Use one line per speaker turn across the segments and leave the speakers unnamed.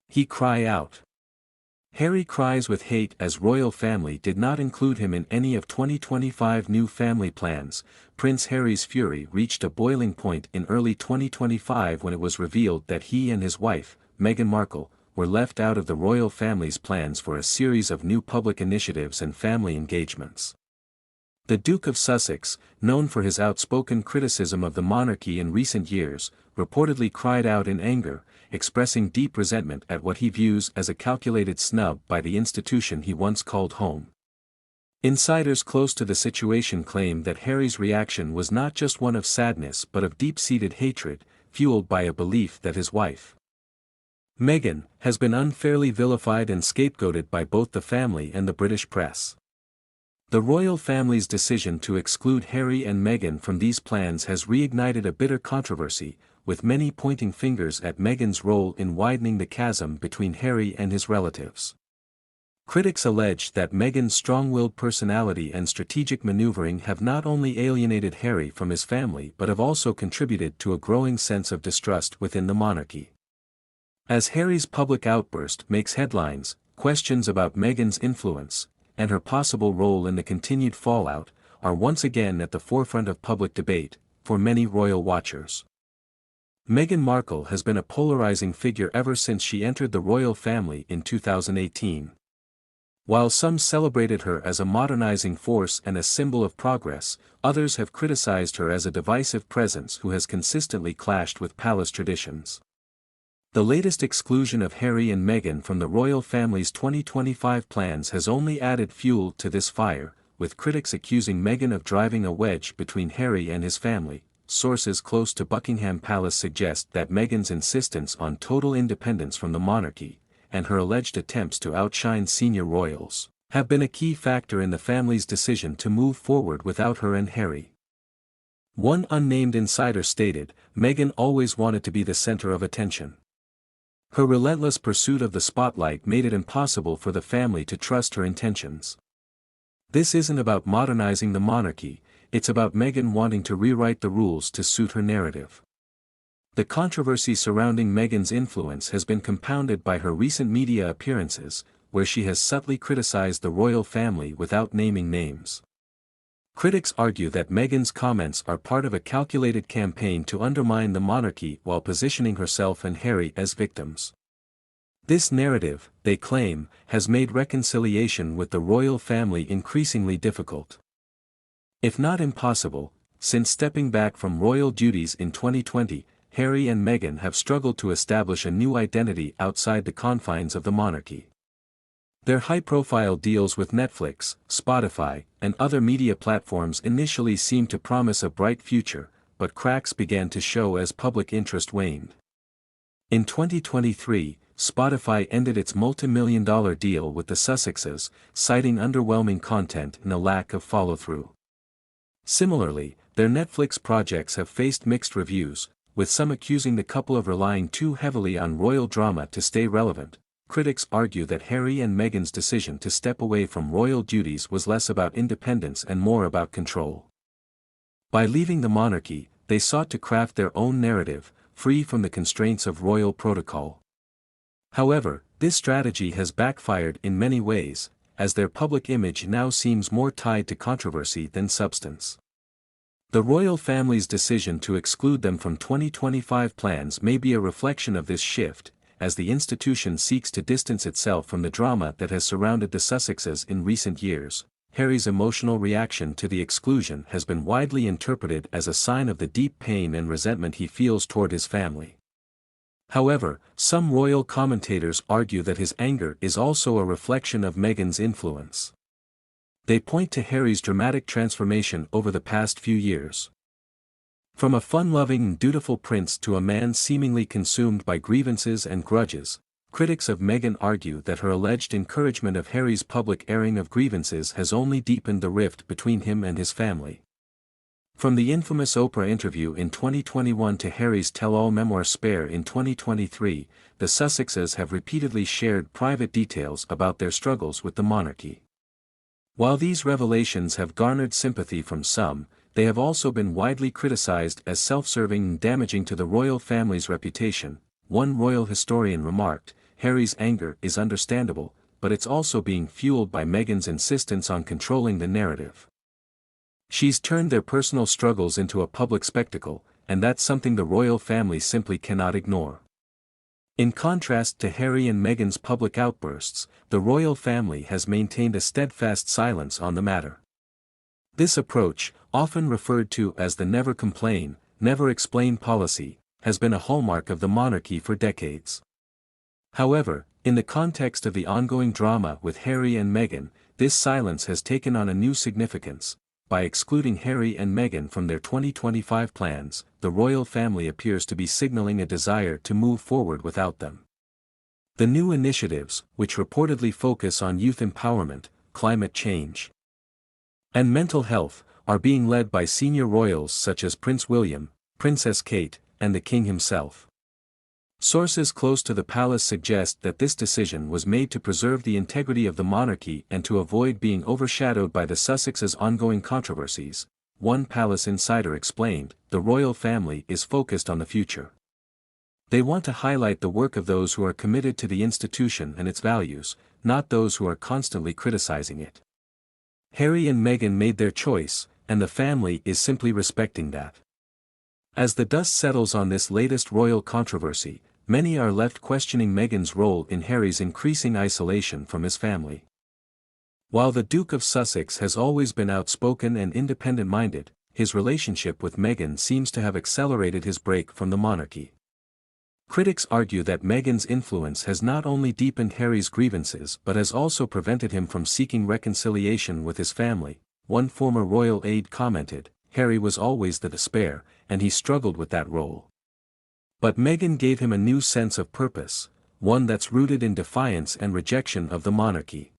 He cry out. Harry cries with hate as royal family did not include him in any of 2025 new family plans. Prince Harry's fury reached a boiling point in early 2025 when it was revealed that he and his wife, Meghan Markle, were left out of the royal family's plans for a series of new public initiatives and family engagements. The Duke of Sussex, known for his outspoken criticism of the monarchy in recent years, reportedly cried out in anger, expressing deep resentment at what he views as a calculated snub by the institution he once called home. Insiders close to the situation claim that Harry's reaction was not just one of sadness but of deep-seated hatred, fueled by a belief that his wife, Meghan, has been unfairly vilified and scapegoated by both the family and the British press. The royal family's decision to exclude Harry and Meghan from these plans has reignited a bitter controversy, with many pointing fingers at Meghan's role in widening the chasm between Harry and his relatives. Critics allege that Meghan's strong-willed personality and strategic maneuvering have not only alienated Harry from his family but have also contributed to a growing sense of distrust within the monarchy. As Harry's public outburst makes headlines, questions about Meghan's influence, and her possible role in the continued fallout, are once again at the forefront of public debate, for many royal watchers. Meghan Markle has been a polarizing figure ever since she entered the royal family in 2018. While some celebrated her as a modernizing force and a symbol of progress, others have criticized her as a divisive presence who has consistently clashed with palace traditions. The latest exclusion of Harry and Meghan from the royal family's 2025 plans has only added fuel to this fire, with critics accusing Meghan of driving a wedge between Harry and his family. Sources close to Buckingham Palace suggest that Meghan's insistence on total independence from the monarchy, and her alleged attempts to outshine senior royals, have been a key factor in the family's decision to move forward without her and Harry. One unnamed insider stated, Meghan always wanted to be the center of attention. Her relentless pursuit of the spotlight made it impossible for the family to trust her intentions. This isn't about modernizing the monarchy, it's about Meghan wanting to rewrite the rules to suit her narrative. The controversy surrounding Meghan's influence has been compounded by her recent media appearances, where she has subtly criticized the royal family without naming names. Critics argue that Meghan's comments are part of a calculated campaign to undermine the monarchy while positioning herself and Harry as victims. This narrative, they claim, has made reconciliation with the royal family increasingly difficult, if not impossible, since stepping back from royal duties in 2020, Harry and Meghan have struggled to establish a new identity outside the confines of the monarchy. Their high-profile deals with Netflix, Spotify, and other media platforms initially seemed to promise a bright future, but cracks began to show as public interest waned. In 2023, Spotify ended its multi-million-dollar deal with the Sussexes, citing underwhelming content and a lack of follow-through. Similarly, their Netflix projects have faced mixed reviews, with some accusing the couple of relying too heavily on royal drama to stay relevant. Critics argue that Harry and Meghan's decision to step away from royal duties was less about independence and more about control. By leaving the monarchy, they sought to craft their own narrative, free from the constraints of royal protocol. However, this strategy has backfired in many ways, as their public image now seems more tied to controversy than substance. The royal family's decision to exclude them from 2025 plans may be a reflection of this shift, as the institution seeks to distance itself from the drama that has surrounded the Sussexes in recent years. Harry's emotional reaction to the exclusion has been widely interpreted as a sign of the deep pain and resentment he feels toward his family. However, some royal commentators argue that his anger is also a reflection of Meghan's influence. They point to Harry's dramatic transformation over the past few years. From a fun-loving and dutiful prince to a man seemingly consumed by grievances and grudges, critics of Meghan argue that her alleged encouragement of Harry's public airing of grievances has only deepened the rift between him and his family. From the infamous Oprah interview in 2021 to Harry's tell-all memoir Spare in 2023, the Sussexes have repeatedly shared private details about their struggles with the monarchy. While these revelations have garnered sympathy from some, they have also been widely criticized as self-serving and damaging to the royal family's reputation. One royal historian remarked, Harry's anger is understandable, but it's also being fueled by Meghan's insistence on controlling the narrative. She's turned their personal struggles into a public spectacle, and that's something the royal family simply cannot ignore. In contrast to Harry and Meghan's public outbursts, the royal family has maintained a steadfast silence on the matter. This approach, often referred to as the never complain, never explain policy, has been a hallmark of the monarchy for decades. However, in the context of the ongoing drama with Harry and Meghan, this silence has taken on a new significance. By excluding Harry and Meghan from their 2025 plans, the royal family appears to be signaling a desire to move forward without them. The new initiatives, which reportedly focus on youth empowerment, climate change, and mental health, are being led by senior royals such as Prince William, Princess Kate, and the King himself. Sources close to the palace suggest that this decision was made to preserve the integrity of the monarchy and to avoid being overshadowed by the Sussexes' ongoing controversies. One palace insider explained, "The royal family is focused on the future. They want to highlight the work of those who are committed to the institution and its values, not those who are constantly criticizing it." Harry and Meghan made their choice, and the family is simply respecting that. As the dust settles on this latest royal controversy, many are left questioning Meghan's role in Harry's increasing isolation from his family. While the Duke of Sussex has always been outspoken and independent-minded, his relationship with Meghan seems to have accelerated his break from the monarchy. Critics argue that Meghan's influence has not only deepened Harry's grievances but has also prevented him from seeking reconciliation with his family. One former royal aide commented, "Harry was always the despair, and he struggled with that role. But Meghan gave him a new sense of purpose, one that's rooted in defiance and rejection of the monarchy."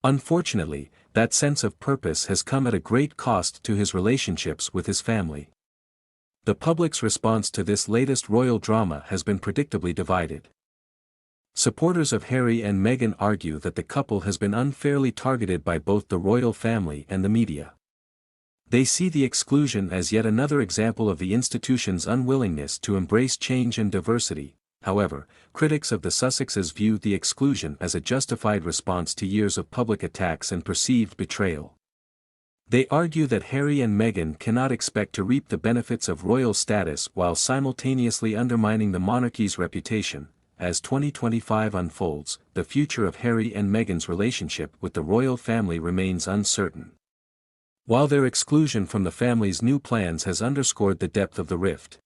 Unfortunately, that sense of purpose has come at a great cost to his relationships with his family. The public's response to this latest royal drama has been predictably divided. Supporters of Harry and Meghan argue that the couple has been unfairly targeted by both the royal family and the media. They see the exclusion as yet another example of the institution's unwillingness to embrace change and diversity. However, critics of the Sussexes view the exclusion as a justified response to years of public attacks and perceived betrayal. They argue that Harry and Meghan cannot expect to reap the benefits of royal status while simultaneously undermining the monarchy's reputation. As 2025 unfolds, the future of Harry and Meghan's relationship with the royal family remains uncertain. While their exclusion from the family's new plans has underscored the depth of the rift,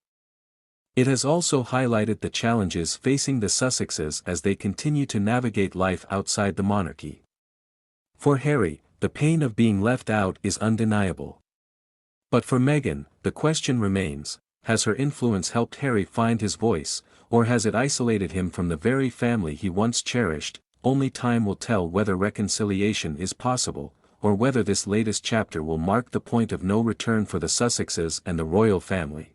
it has also highlighted the challenges facing the Sussexes as they continue to navigate life outside the monarchy. For Harry, the pain of being left out is undeniable. But for Meghan, the question remains, has her influence helped Harry find his voice, or has it isolated him from the very family he once cherished? Only time will tell whether reconciliation is possible, or whether this latest chapter will mark the point of no return for the Sussexes and the royal family.